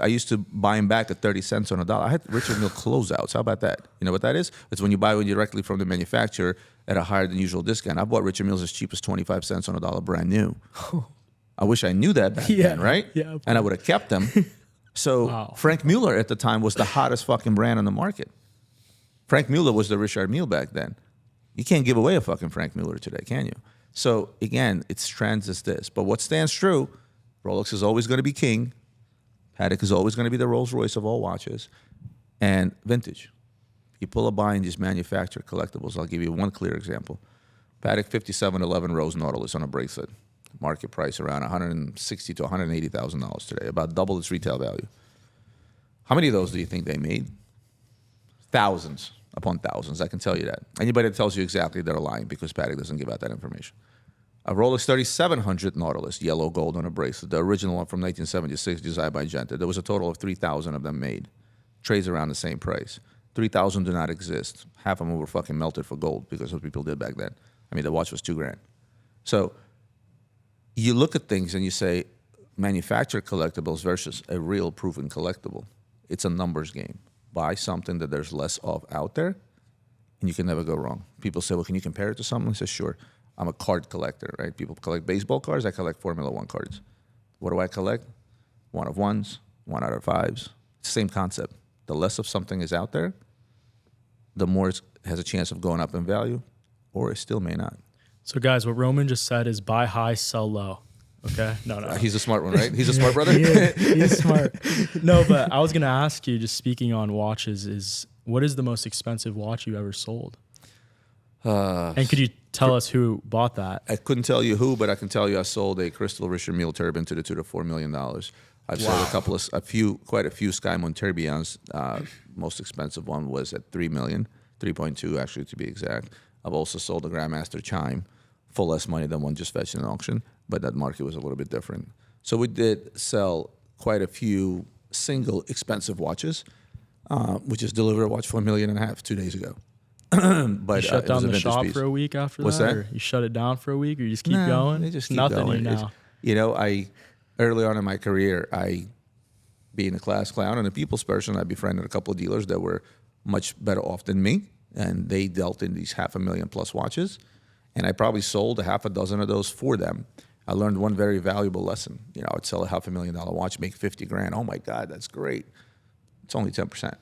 I used to buy them back at 30 cents on a dollar. I had Richard Mille closeouts. How about that? You know what that is? It's when you buy one directly from the manufacturer at a higher than usual discount. I bought Richard Mille's as cheap as 25 cents on a dollar brand new. I wish I knew that back then, right? Yeah. And I would have kept them. So Wow. Frank Mueller at the time was the hottest fucking brand on the market. Frank Mueller was the Richard Mille back then. You can't give away a fucking Frank Mueller today, can you? So again, its trends is this. But what stands true, Rolex is always going to be king. Patek is always going to be the Rolls Royce of all watches. And vintage. People are buying these manufactured collectibles. I'll give you one clear example. Patek 5711 Rose Nautilus on a bracelet. Market price around $160,000 to $180,000 today, about double its retail value. How many of those do you think they made? Thousands upon thousands, I can tell you that. Anybody that tells you exactly, they're lying because Patek doesn't give out that information. A Rolex 3700 Nautilus, yellow gold on a bracelet, the original one from 1976, designed by Genta. There was a total of 3,000 of them made. Trades around the same price. 3,000 do not exist. Half of them were fucking melted for gold because what people did back then. I mean, the watch was $2,000. So you look at things and you say, manufactured collectibles versus a real proven collectible. It's a numbers game. Buy something that there's less of out there, and you can never go wrong. People say, well, can you compare it to something? I say, sure. I'm a card collector, right? People collect baseball cards. I collect Formula One cards. What do I collect? One of ones, one out of fives. It's the same concept. The less of something is out there, the more it has a chance of going up in value, or it still may not. So, guys, what Roman just said is buy high, sell low. Okay? No. He's a smart one, right? He's a smart brother? He is smart. No, but I was going to ask you, just speaking on watches, what is the most expensive watch you ever sold? And could you tell us who bought that? I couldn't tell you who, but I can tell you I sold a crystal Richard Mille turban to the tune of $4 million. I've sold quite a few Sky Moon tourbillons. Most expensive one was at $3 million, 3.2 actually to be exact. I've also sold a Grandmaster chime for less money than one just fetched in an auction, but that market was a little bit different. So we did sell quite a few single expensive watches. We just delivered a watch for $1.5 million 2 days ago. But you shut down the shop piece. For a week after What's that? that? Or you shut it down for a week, or you just keep going? They just keep Nothing going. now. Early on in my career, being a class clown and a people's person, I befriended a couple of dealers that were much better off than me, and they dealt in these $500,000+ watches, and I probably sold a half a dozen of those for them. I learned one very valuable lesson. I'd sell a $500,000 watch, make 50 grand. Oh my God, that's great. It's only 10%,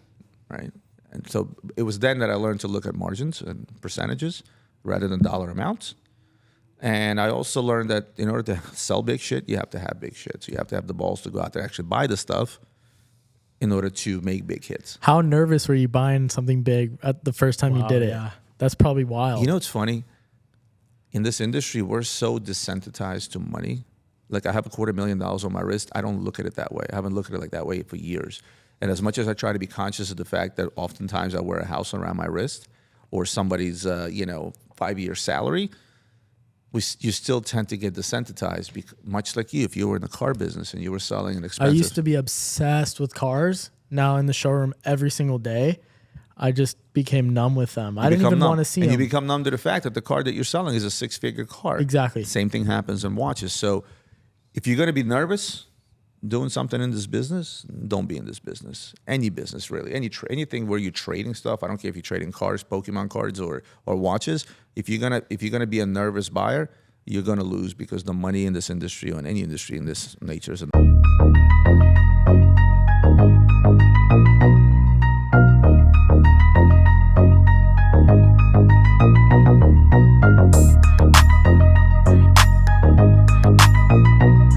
right? And so it was then that I learned to look at margins and percentages rather than dollar amounts. And I also learned that in order to sell big shit, you have to have big shit. So you have to have the balls to go out there and actually buy the stuff in order to make big hits. How nervous were you buying something big at the first time you did it? Yeah. That's probably wild. It's funny. In this industry, we're so desensitized to money. Like I have $250,000 on my wrist. I don't look at it that way. I haven't looked at it like that way for years. And as much as I try to be conscious of the fact that oftentimes I wear a house around my wrist or somebody's, 5-year salary, you still tend to get desensitized, much like you. If you were in the car business and you were selling an expensive... I used to be obsessed with cars. Now in the showroom every single day, I just became numb with them. I didn't even want to see them. And you become numb to the fact that the car that you're selling is a 6-figure car. Exactly. Same thing happens in watches. So if you're going to be nervous doing something in this business, don't be in this business. Any business, really. Anything where you're trading stuff. I don't care if you're trading cars, Pokemon cards, or watches. If you're gonna be a nervous buyer, you're gonna lose, because the money in this industry, or in any industry in this nature, is